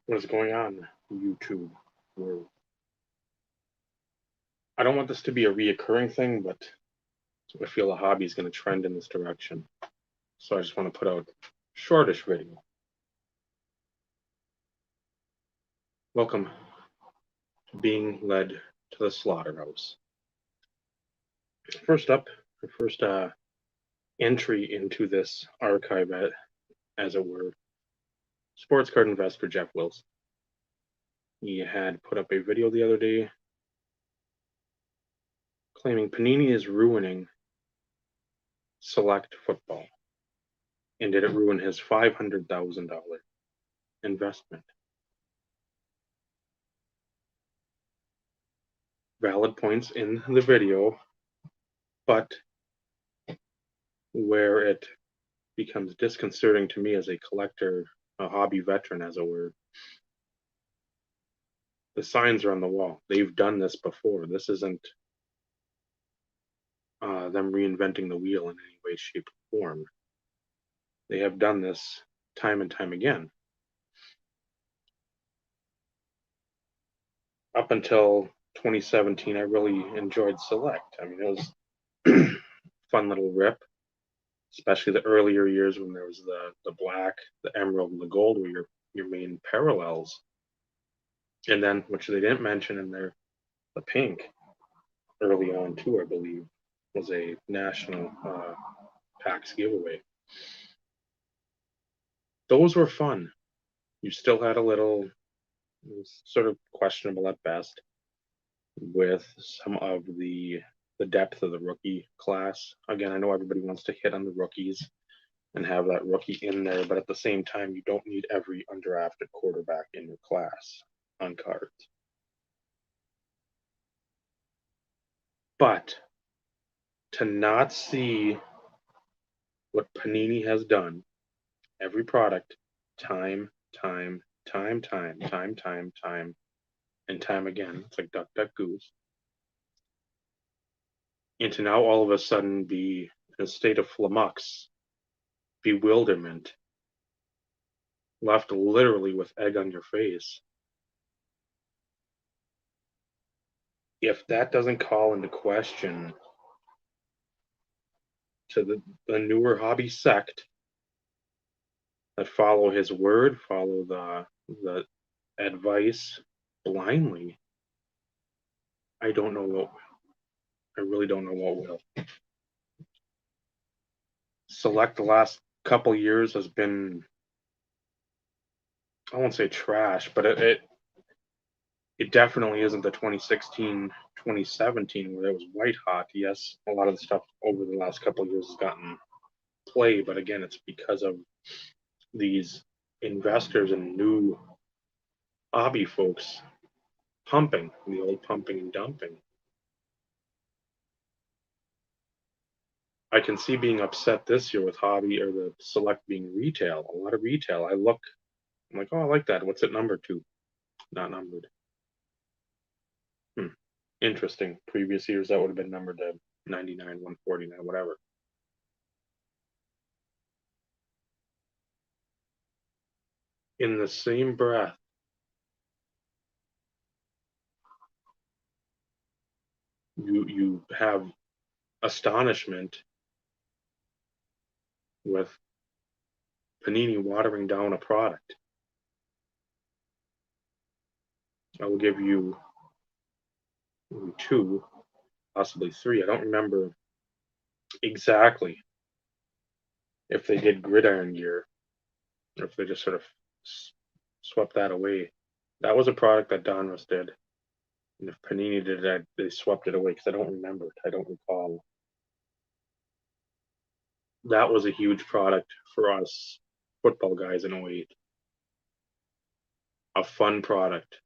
What is going on, YouTube world? I don't want this to be a reoccurring thing, but I feel the hobby is going to trend in this direction. So I just want to put out shortish video. Welcome to being led to the Slaughterhouse. First up, the first entry into this archive, as it were, sports card investor Geoff Wilson. He had put up a video the other day claiming Panini is ruining select football. And did it ruin his $500,000 investment? Valid points in the video, but where it becomes disconcerting to me as a collector, a hobby veteran, as it were, the signs are on the wall. They've done this before. This isn't them reinventing the wheel in any way, shape, or form. They have done this time and time again. Up until 2017, I really enjoyed Select. I mean, it was a fun little rip, especially the earlier years when there was the black, the emerald, and the gold were your main parallels. And then, which they didn't mention in there, the pink early on too, I believe, was a national PAX giveaway. Those were fun. You still had a little, sort of questionable at best, with some of the depth of the rookie class. Again, I know everybody wants to hit on the rookies and have that rookie in there, but at the same time, you don't need every undrafted quarterback in your class on cards. But to not see what Panini has done, every product, time, and time again, it's like duck, duck, goose, and to now all of a sudden be in a state of flummox, bewilderment, left literally with egg on your face. If that doesn't call into question to the newer hobby sect that follow his word, follow the advice blindly, I don't know what I really don't know what will. Select the last couple years has been, I won't say trash, but it definitely isn't the 2016, 2017 where it was white hot. Yes, a lot of the stuff over the last couple of years has gotten play, but again, it's because of these investors and new hobby folks pumping, the old pumping and dumping. I can see being upset this year with hobby or the select being retail, a lot of retail. I'm like, oh, I like that. What's it numbered to? Not numbered. Interesting. Previous years that would have been numbered to 99, 149, whatever. In the same breath, you have astonishment with Panini watering down a product. I will give you two, possibly three. I don't remember exactly if they did gridiron gear or if they just sort of swept that away. That was a product that Donruss did. And if Panini did that, they swept it away because I don't remember it. I don't recall. That was a huge product for us football guys in 08. A fun product.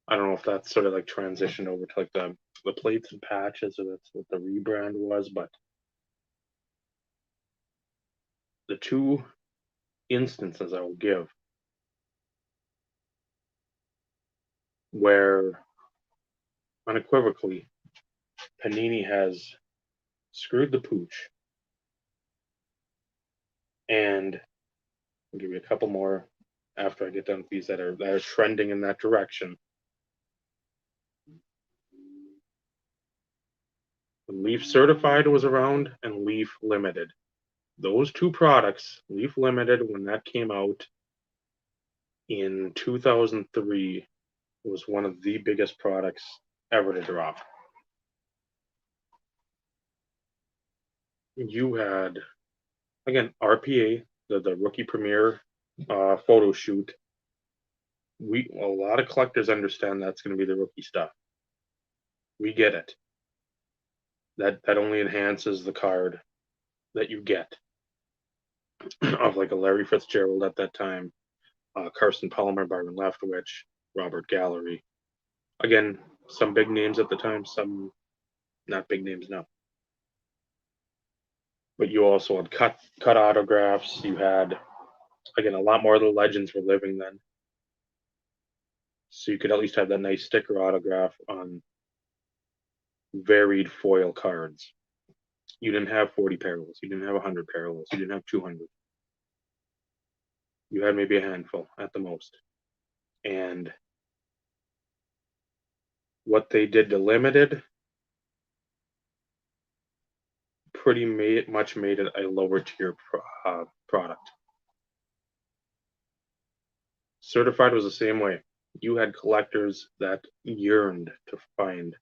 I don't know if that's sort of like transitioned over to like the plates and patches, or that's what the rebrand was, but the two instances I will give where unequivocally Panini has screwed the pooch, and I'll give you a couple more after I get done with these that are trending in that direction. When Leaf Certified was around and Leaf Limited. Those two products, Leaf Limited, when that came out in 2003, was one of the biggest products ever to drop. You had, again, RPA, the rookie premiere photo shoot. A lot of collectors understand that's going to be the rookie stuff. We get it. That only enhances the card that you get of like a Larry Fitzgerald at that time, Carson Palmer, Byron Leftwich, Robert Gallery. Again, some big names at the time, some not big names now. But you also had cut autographs. You had, again, a lot more of the legends were living then. So you could at least have that nice sticker autograph on varied foil cards. You didn't have 40 parallels. You didn't have 100 parallels. You didn't have 200. You had maybe a handful at the most. And what they did to limited pretty much made it a lower tier product. Certified was the same way. You had collectors that yearned to find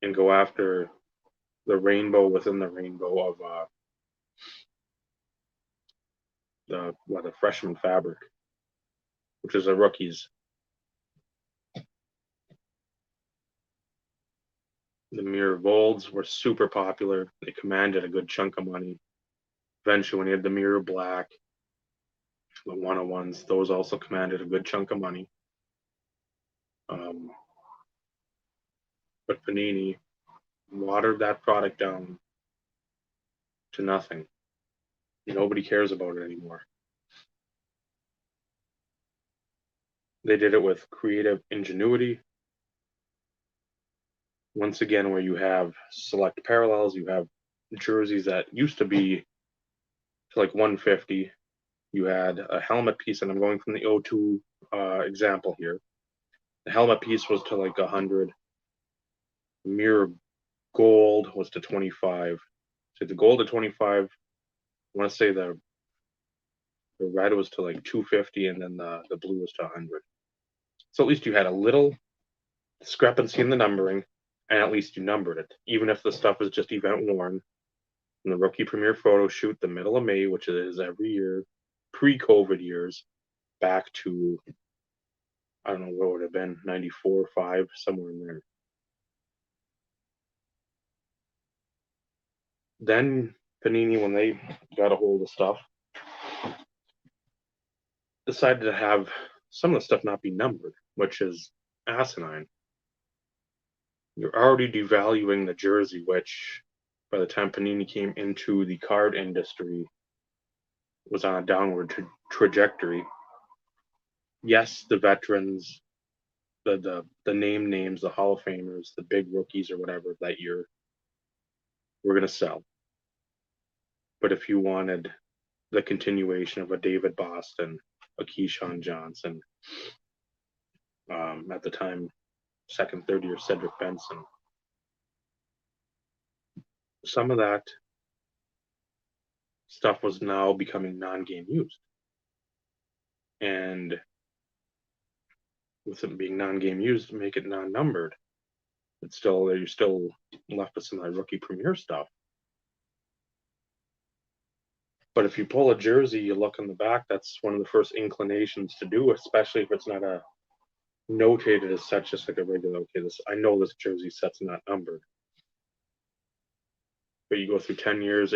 and go after the rainbow within the rainbow of the freshman fabric, which is a rookie's. The mirror golds were super popular. They commanded a good chunk of money. Eventually, when you had the mirror black, the 101s, those also commanded a good chunk of money. But Panini watered that product down to nothing. Nobody cares about it anymore. They did it with creative ingenuity. Once again, where you have select parallels, you have jerseys that used to be to like 150. You had a helmet piece, and I'm going from the O2 example here. The helmet piece was to like 100. The mirror gold was to 25. So the gold to 25. I want to say the red was to like 250, and then the blue was to 100. So at least you had a little discrepancy in the numbering, and at least you numbered it, even if the stuff is just event worn. From the rookie premiere photo shoot, the middle of May, which it is every year, pre-COVID years, back to, I don't know what would have been, 94, 5, somewhere in there. Then Panini, when they got a hold of stuff, decided to have some of the stuff not be numbered, which is asinine. You're already devaluing the jersey, which by the time Panini came into the card industry was on a downward trajectory. Yes, the veterans, the names, the Hall of Famers, the big rookies or whatever that year were going to sell. But if you wanted the continuation of a David Boston, a Keyshawn Johnson, at the time, second, third year Cedric Benson, some of that stuff was now becoming non-game used. And with it being non-game used, make it non-numbered. It's still, you're still left with some of that rookie premiere stuff. But if you pull a jersey, you look on the back, that's one of the first inclinations to do, especially if it's not a notated as such, just like a regular, okay, I know this jersey set's not numbered. But you go through 10 years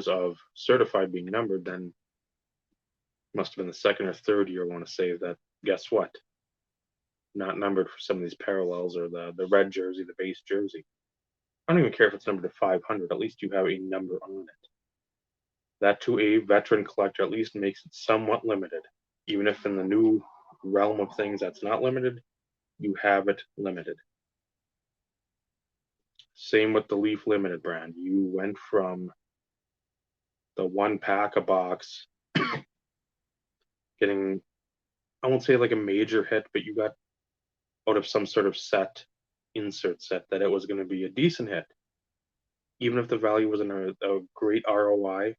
of certified being numbered, then must have been the second or third year, I want to say, that guess what? Not numbered for some of these parallels or the red jersey, the base jersey. I don't even care if it's numbered to 500, at least you have a number on it. That to a veteran collector at least makes it somewhat limited. Even if in the new realm of things that's not limited, you have it limited. Same with the Leaf Limited brand. You went from the one pack a box, getting, I won't say like a major hit, but you got out of some sort of insert set, that it was going to be a decent hit. Even if the value wasn't a great ROI,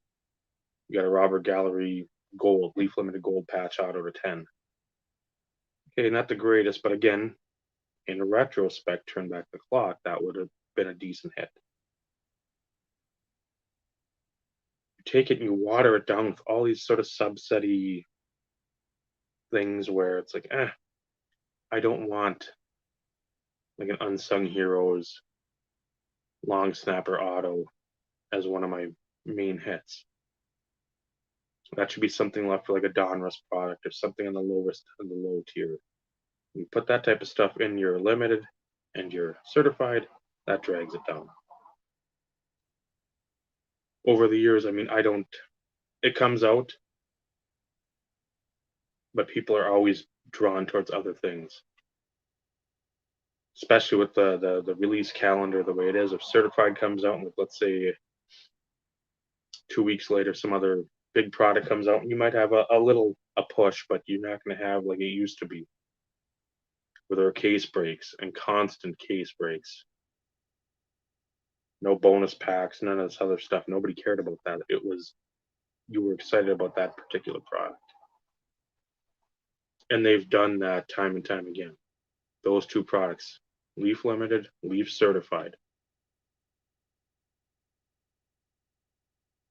you got a Robert Gallery gold, leaf limited gold patch out of a 10. Okay, not the greatest, but again, in retrospect, turn back the clock, that would have been a decent hit. You take it and you water it down with all these sort of subsetty things where it's like, I don't want like an unsung heroes long snapper auto as one of my main hits. That should be something left for like a Donruss product or something on the lowest of the low tier. You put that type of stuff in your limited and your certified, that drags it down. Over the years, I mean, it comes out, but people are always drawn towards other things. Especially with the release calendar the way it is. If certified comes out, and let's say 2 weeks later, some other big product comes out, and you might have a push, but you're not going to have like it used to be, where there are case breaks and constant case breaks. No bonus packs, none of this other stuff. Nobody cared about that. You were excited about that particular product. And they've done that time and time again. Those two products, Leaf Limited, Leaf Certified.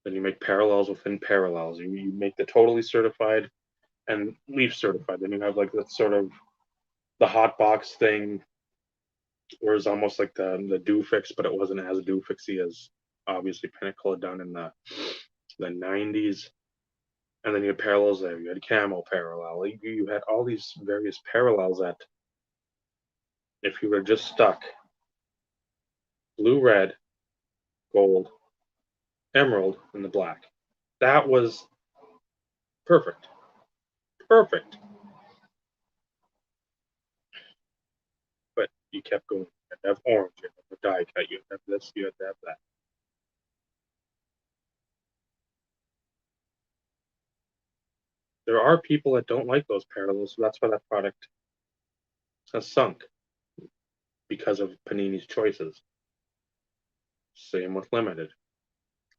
Then you make parallels within parallels. You make the totally certified and Leaf Certified. Then you have like that sort of the hot box thing, where it's almost like the doofix, but it wasn't as doofixy as obviously Pinnacle had done in the 90s. And then you had parallels there. You had camo parallel. You had all these various parallels that, if you were just stuck blue, red, gold, emerald, and the black, that was perfect. Perfect. But you kept going. You had to have orange, you had to have die cut, you had to have this, you had to have that. There are people that don't like those parallels, so that's why that product has sunk, because of Panini's choices. Same with limited.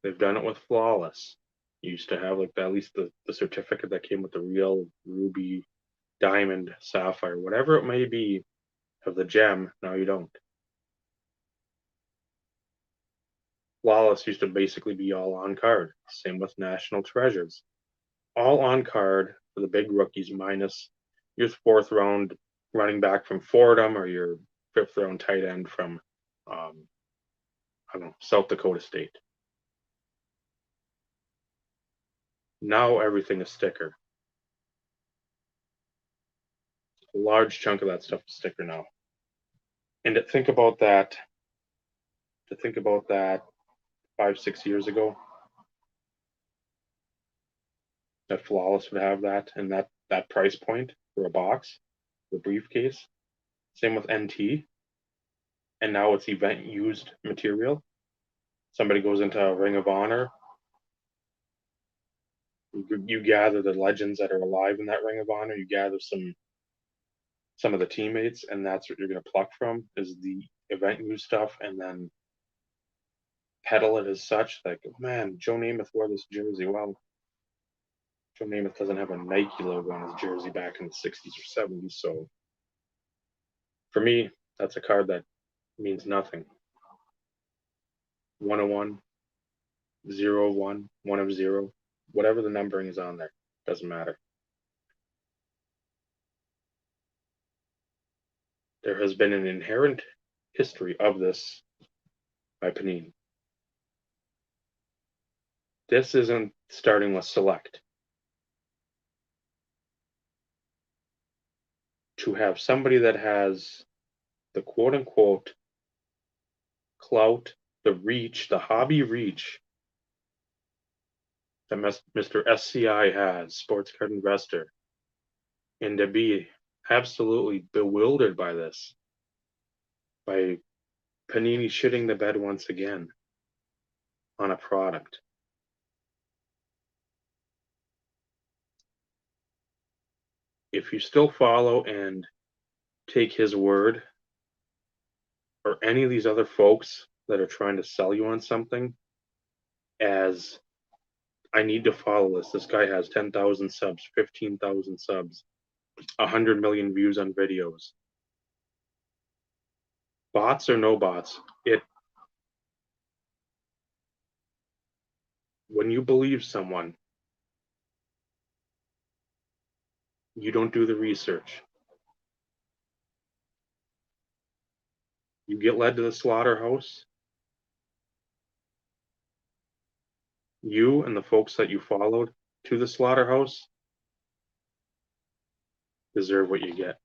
They've done it with flawless. You used to have like at least the certificate that came with the real ruby, diamond, sapphire, whatever it may be, of the gem. Now you don't. Flawless used to basically be all on card. Same with national treasures. All on card for the big rookies, minus your fourth round running back from Fordham or your fifth round tight end from I don't know, South Dakota State. Now everything is sticker. A large chunk of that stuff is sticker now. And to think about that 5-6 years ago, that Flawless would have that, and that price point for a box, the briefcase. Same with NT. And now it's event used material. Somebody goes into a Ring of Honor. You gather the legends that are alive in that Ring of Honor. You gather some of the teammates, and that's what you're going to pluck from, is the event use stuff, and then peddle it as such. Like, man, Joe Namath wore this jersey. Well, Joe Namath doesn't have a Nike logo on his jersey back in the 60s or 70s. So for me, that's a card that means nothing. 101, 0-1, 1 of 0, whatever the numbering is on there, doesn't matter. There has been an inherent history of this by Panini. This isn't starting with Select. To have somebody that has the quote-unquote clout, the reach, the hobby reach that Mr. SCI has, Sports Card Investor, and to be absolutely bewildered by this, by Panini shitting the bed once again on a product. if you still follow and take his word, or any of these other folks that are trying to sell you on something as, I need to follow this. This guy has 10,000 subs, 15,000 subs, 100 million views on videos. Bots or no bots, when you believe someone, you don't do the research. You get led to the slaughterhouse. You and the folks that you followed to the slaughterhouse deserve what you get.